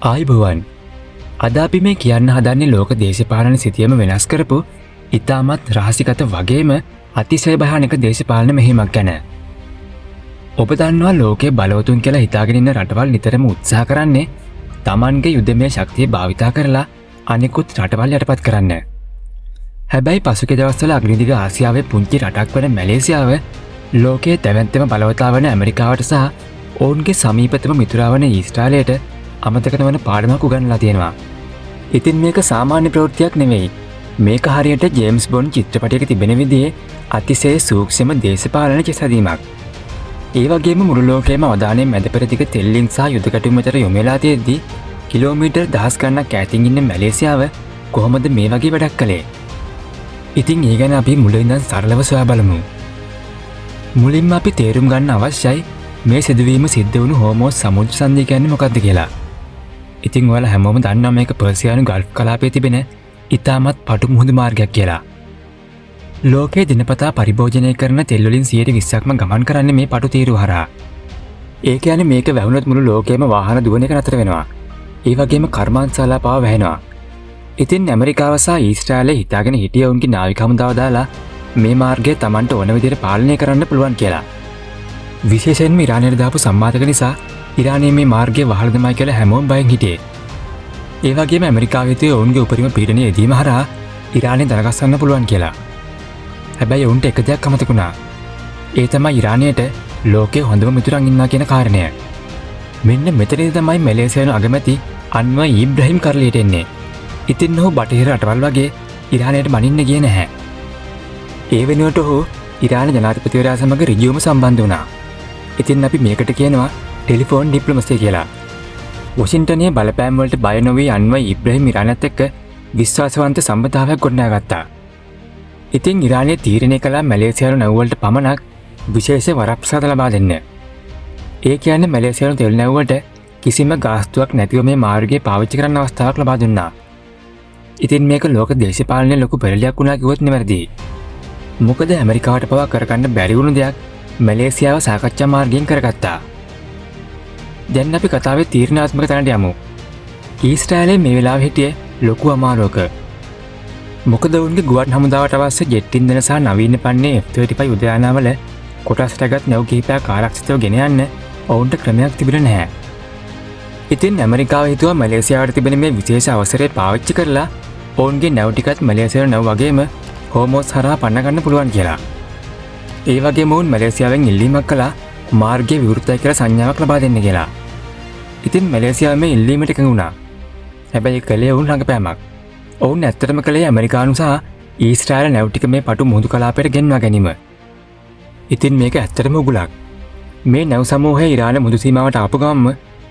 ආයිබෝවන් අද අපි මේ කියන්න හදන්නේ ලෝක දේශපාලන සිතියම වෙනස් කරපු ඉතාමත් රහසිගත වගේම අතිශය භයානක දේශපාලන මෙහෙයුමක් ගැන. ඔබ දන්නවා ලෝකයේ බලවතුන් කියලා හිතාගෙන ඉන්න රටවල් නිතරම උත්සාහ කරන්නේ Tamanගේ යුද්ධමය ශක්තිය භාවිතා කරලා අනෙකුත් රටවල් යටපත් කරන්න. හැබැයි පසුගිය දවස්වල අග්නිදිග ආසියාවේ පුංචි රටක් වන මැලේසියාව ලෝකයේ තැවැන්තම බලවතා වන ඇමරිකාවට සහ ඔවුන්ගේ සමීපතම මිතුරා වන ඊශ්‍රායලයට අමතක නොවන පාඩමක් උගන්වලා තියෙනවා. ඉතින් මේක සාමාන්‍ය ප්‍රවෘත්තියක් නෙවෙයි. මේක හරියට ජේම්ස් බොන්ඩ් චිත්‍රපටයක තිබෙන විදිහේ අතිශය සූක්ෂම දේශපාලන චිත්‍රදීමක්. ඒ වගේම මුළු ලෝකයේම අවධානය මැදපෙරදිග තෙල්ලින් සහ යුද කැටුමතර යොමු වෙලා තියෙද්දී කිලෝමීටර් දහස් ගණනක් ඈතින් ඉන්න මැලේසියාව කොහොමද මේ වගේ වැඩක් කළේ? ඉතින් ඒ ගැන අපි මුලින් ඉඳන් සරලව සොයා බලමු. මුලින්ම අපි තේරුම් ගන්න අවශ්‍යයි මේ සිදුවීම සිද්ධ වුණු හෝමෝස් සමුද්‍ර සංධිය කියන්නේ මොකක්ද කියලා. ඉතින් ඔයාලා හැමෝම දන්නවා මේක පර්සියානු ගල්ෆ් කලාපයේ තිබෙන ඉතාමත් පටු මුහුදු මාර්ගයක් කියලා. ලෝකයේ දිනපතා පරිභෝජනය කරන තෙල් වලින් 20%ක්ම ගමන් කරන්නේ මේ පටු තීරුව හරහා. ඒ කියන්නේ මේක වැහුනොත් මුළු ලෝකෙම වාහන දුවන එක නතර වෙනවා. ඒ වගේම කර්මාන්තශාලා පාව වැහෙනවා. ඉතින් ඇමරිකාව සහ ඊශ්‍රායලය හිතාගෙන හිටිය උන්ගේ නාවික හමුදාව දාලා මේ මාර්ගය Tamanට ඕන විදිහට පාලනය කරන්න පුළුවන් කියලා. විශේෂයෙන්ම ඉරානයට දාපු සම්මාදක නිසා ඉරානයේ මේ මාර්ගය වහලා දමයි කියලා හැමෝම බයෙන් හිටියේ. ඒ වගේම ඇමරිකාව හිතුවේ ඔවුන්ගේ උපරිම පීඩනය එදීම හරහා ඉරානය දරගස්සන්න පුළුවන් කියලා. හැබැයි ඔවුන්ට එක දෙයක් අමතක වුණා. ඒ තමයි ඉරානයට ලෝකයේ හොඳම මිතුරන් ඉන්නවා කියන කාරණය. මෙන්න මෙතනදී තමයි මැලේසියානු අගමැති අන්වර් ඉබ්‍රාහිම් කරලියට එන්නේ. ඉතින් ඔහු බටහිර රටවල් වගේ ඉරානයට බනින්න ගියේ නැහැ. ඒ වෙනුවට ඔහු ඉරාන ජනාධිපතිවරයා සමග ඍජුවම සම්බන්ධ වුණා. ඉතින් අපි මේකට කියනවා ටෙලිෆෝන් ඩිප්ලොමසි කියලා. වොෂින්ටනයේ බලපෑම් වලට බය නොවී අන්වර් ඉබ්‍රාහිම් ඉරානත් එක්ක විශ්වාසවන්ත සම්බන්ධතාවයක් ගොඩනගාගත්තා. ඉතින් ඉරානය තීරණය කළා මැලේසියානු නැව්වලට පමණක් විශේෂ වරප්‍රසාද ලබා දෙන්න. ඒ කියන්නේ මැලේසියානු තෙල් නැව්වට කිසිම ගාස්තුවක් නැතිව මේ මාර්ගය පාවිච්චි කරන්න අවස්ථාවක් ලබා දුන්නා. ඉතින් මේක ලෝක දේශපාලනයේ ලොකු පෙරලියක් වුණා කිව්වොත් නෙවෙයි. මොකද ඇමරිකාවට පවා කරගන්න බැරි වුණු දෙයක් මැලේසියාව සාකච්ඡා මාර්ගයෙන් කරගත්තා. දැන් අපි කතාවේ තීරණාත්මක තැනට යමු. ඊශ්‍රායලයේ මේ වෙලාවේ හිටියේ ලොකු අමාරුවක. මොකද උන්ගේ ගුවන් හමුදාවට අවශ්‍ය ජෙට් ඉන්ධන සහ නවීන පන්නේ F-35 උද්‍යානවල කොටස් රැගත් නැව් කිහිපයක් ආරක්ෂිතව ගෙන යන්න ඔවුන්ට ක්‍රමයක් තිබුණේ නැහැ. ඉතින් ඇමරිකාව හිතුවා මැලේසියාවට තිබෙන මේ විශේෂ අවසරය පාවිච්චි කරලා ඔවුන්ගේ නැව් ටිකත් මැලේසියානු නැව් වගේම හෝමෝස් හරහා පන්න ගන්න පුළුවන් කියලා. ඒ වගේම ඔවුන් මැලේසියාවෙන් ඉල්ලීමක් කළා මාර්ගය විවෘතයි කියලා සංඥාවක් ලබා දෙන්න කියලා. ඉතින් මැලේසියාව මේ ඉල්ලීමට එකඟ වුණා. හැබැයි කලේ ඔවුන් රඟපෑමක්. ඔවුන් ඇත්තටම කලේ ඇමරිකානු සහ ඊශ්‍රායල නැව් ටික මේ පටු මුහුදු කලාපයට ගෙන්වා ගැනීම. ඉතින් මේක ඇත්තටම උගුලක්. මේ නැව් සමූහය ඉරාන මුහුදු සීමාවට ආපු ගමන්ම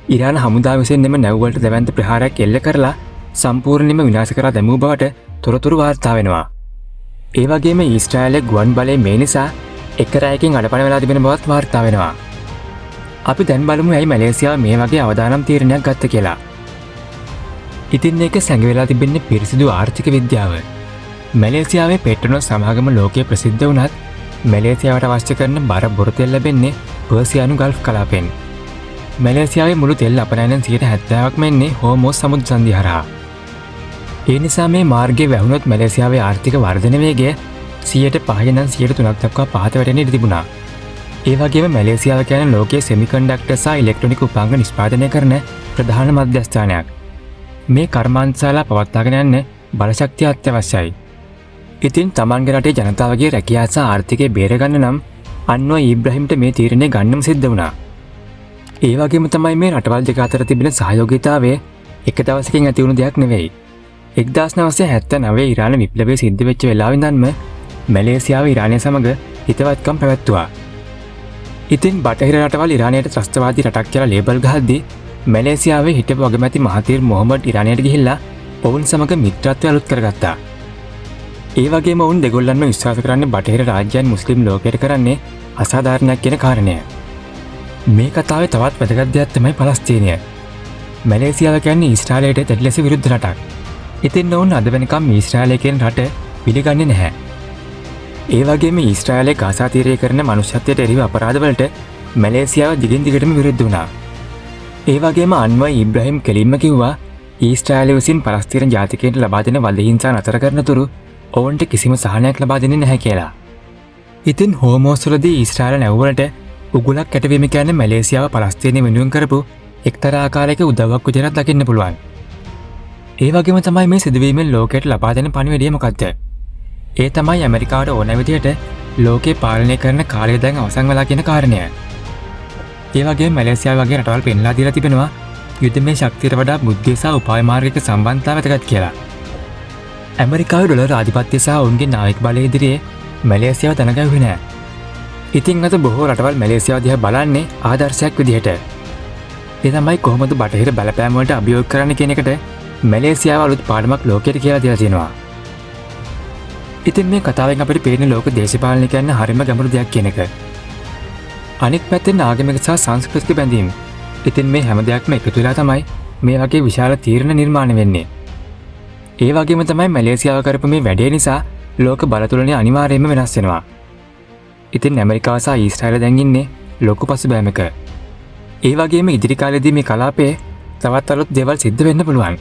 ඉරාන හමුදාව විසින් එම නැව් වලට දැවැන්ත ප්‍රහාරයක් එල්ල කරලා සම්පූර්ණයෙන්ම විනාශ කරලා දැමූ බවට තොරතුරු වාර්තා වෙනවා. ඒ වගේම ඊශ්‍රායලයේ ගුවන් බලය මේ නිසා එක රැයකින් අඩපණ වෙලා තිබෙන බවත් වාර්තා වෙනවා. අපි දැන් බලමු ඇයි මැලේසියාව මේ වගේ අවදානම් තීරණයක් ගත්ත කියලා. ඉතින් මේක සැඟවිලා තිබෙන්නේ පිරිසිදු ආර්ථික විද්‍යාව. මැලේසියාවේ පෙට්‍රොනස් සමාගම ලෝකයේ ප්‍රසිද්ධ වුණත් මැලේසියාවට අවශ්‍ය කරන බර බොරු තෙල් ලැබෙන්නේ පර්සියානු ගල්ෆ් කලාපෙන්. මැලේසියාවේ මුළු තෙල් අපනයනන් 70%ක්ම එන්නේ හෝමෝස් සමුද්‍ර සංධිය හරහා. ඒ නිසා මේ මාර්ගයේ වැහුනොත් මැලේසියාවේ ආර්ථික වර්ධන වේගය 5% ඉඳන් 3% දක්වා පහත වැටෙන්න ඉඩ තිබුණා. ඒ වගේම මැලේසියාව කියන්නේ ලෝකයේ සෙමිකන්ඩක්ටර් සහ ඉලෙක්ට්‍රොනික උපාංග නිෂ්පාදනය කරන ප්‍රධාන මධ්‍යස්ථානයක්. මේ කර්මාන්තශාලා පවත්වාගෙන යන්න බලශක්තිය අත්‍යවශ්‍යයි. ඉතින් Tamanගේ රටේ ජනතාවගේ රැකියාව සහ ආර්ථිකය බේරගන්න නම් අන්වර් ඉබ්‍රාහිම්ට මේ තීරණය ගන්නම සිද්ධ වුණා. ඒ වගේම තමයි මේ රටවල් දෙක අතර තිබෙන සහයෝගීතාවය එක දවසකින් ඇති වුණු දෙයක් නෙවෙයි. 1979 ඉරාන විප්ලවය සිද්ධ වෙච්ච වෙලාවෙ ඉඳන්ම මැලේසියාව ඉරානය සමග හිතවත්කම් පැවැත්තුවා. ඉතින් බටහිර රටවල් ඉරානයට ත්‍රස්තවාදී රටක් කියලා ලේබල් ගහද්දී මැලේසියාවේ හිටපු අගමැති මහතීර් මොහමඩ් ඉරානයට ගිහිල්ලා ඔවුන් සමග මිත්‍රත්වය අලුත් කරගත්තා. ඒ වගේම ඔවුන් දෙගොල්ලන්ම විශ්වාස කරන්නේ බටහිර රාජ්‍යයන් මුස්ලිම් ලෝකයට කරන්නේ අසාධාරණයක් කියන කාරණය. මේ කතාවේ තවත් වැදගත් දෙයක් තමයි පලස්තීනය. මැලේසියාව කියන්නේ ඊශ්‍රායලයට දැඩි ලෙස විරුද්ධ රටක්. ඉතින් ඔවුන් අද වෙනකම් ඊශ්‍රායලය කියන රට පිළිගන්නේ නැහැ. ඒ වගේම ඊශ්‍රායලයේ ගාසා තීරය කරන මනුෂ්‍යත්වයට එරෙහිව අපරාධවලට මැලේසියාව දිගින් දිගටම විරුද්ධ වුණා. ඒ වගේම අන්වර් ඉබ්‍රහීම් කෙලින්ම කිව්වා ඊශ්‍රායලය විසින් පලස්තීන ජාතිකයන්ට ලබා දෙන වද හිංසා නතර කරන තුරු ඔවුන්ට කිසිම සහනයක් ලබා දෙන්නේ නැහැ කියලා. ඉතින් හෝමෝස්වලදී ඊශ්‍රායල නැව්වලට උගුලක් කැටවීම කියන්නේ මැලේසියාව පලස්තීනය වෙනුවෙන් කරපු එක්තරා ආකාරයක උදව්වක් විදිහට දකින්න පුළුවන්. ඒ වගේම තමයි මේ සිදුවීමෙන් ලෝකයට ලබා දෙන පණිවිඩය මොකක්ද? ඒ තමයි ඇමරිකාවට ඕන විදිහට ලෝකේ පාලනය කරන කාලය දැන් අවසන් වෙලා කියන කාරණය. ඒ වගේම මැලේසියාව වගේ රටවල් පෙන්ලා දීලා තිබෙනවා යුද්ධමය ශක්තියට වඩා බුද්ධිය සහ උපාය මාර්ගික සම්බන්ධතාව වැදගත් කියලා. ඇමරිකාවේ ඩොලර් ආධිපත්‍ය සහ ඔවුන්ගේ නායක බලය ඉදිරියේ මැලේසියාව තනගැව්වේ නැහැ. ඉතින් අද බොහෝ රටවල් මැලේසියාව දිහා බලන්නේ ආදර්ශයක් විදිහට. ඒ තමයි කොහොමද බටහිර බලපෑම් වලට අභියෝග කරන්න කියන එකට මැලේසියාව අලුත් පාඩමක් ලෝකයට කියලා දීලා තියෙනවා. ඉතින් මේ කතාවෙන් අපිට පේන ලෝක දේශපාලනය කියන්නේ හරිම ගැඹුරු දෙයක් කියන එක. අනෙක් පැත්තෙන් ආගමික සහ සංස්කෘතික බැඳීම්. ඉතින් මේ හැම දෙයක්ම එකතු වෙලා තමයි මේ වගේ විශාල තීරණ නිර්මාණය වෙන්නේ. ඒ වගේම තමයි මැලේසියාව කරපු මේ වැඩේ නිසා ලෝක බලතුලනය අනිවාර්යයෙන්ම වෙනස් වෙනවා. ඉතින් ඇමරිකාව සහ ඊශ්‍රායල දැන් ඉන්නේ ලොකු පසුබෑමක. ඒ වගේම ඉදිරි කාලෙදී මේ කලාපයේ තවත් අලුත් දේවල් සිද්ධ වෙන්න පුළුවන්.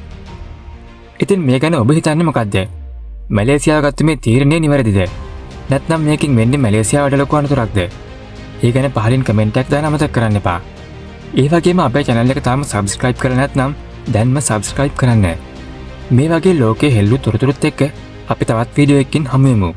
ඉතින් මේ ගැන ඔබ හිතන්නේ මොකද්ද? මැලේසියාව ගත්ත මේ තීරණය නිවැරදිද? නැත්නම් මේකෙන් වෙන්නේ මැලේසියාවට ලොකු අනතුරක්ද? ඒ ගැන පහලින් කමෙන්ට් එකක් දාන්න අමතක කරන්න එපා. ඒ වගේම අපේ channel එක තාම subscribe කරලා නැත්නම් දැන්ම subscribe කරන්න. මේ වගේ ලෝකයේ හෙල්ලු තොරතුරුත් එක්ක අපි තවත් වීඩියෝ එකකින් හමු වෙමු.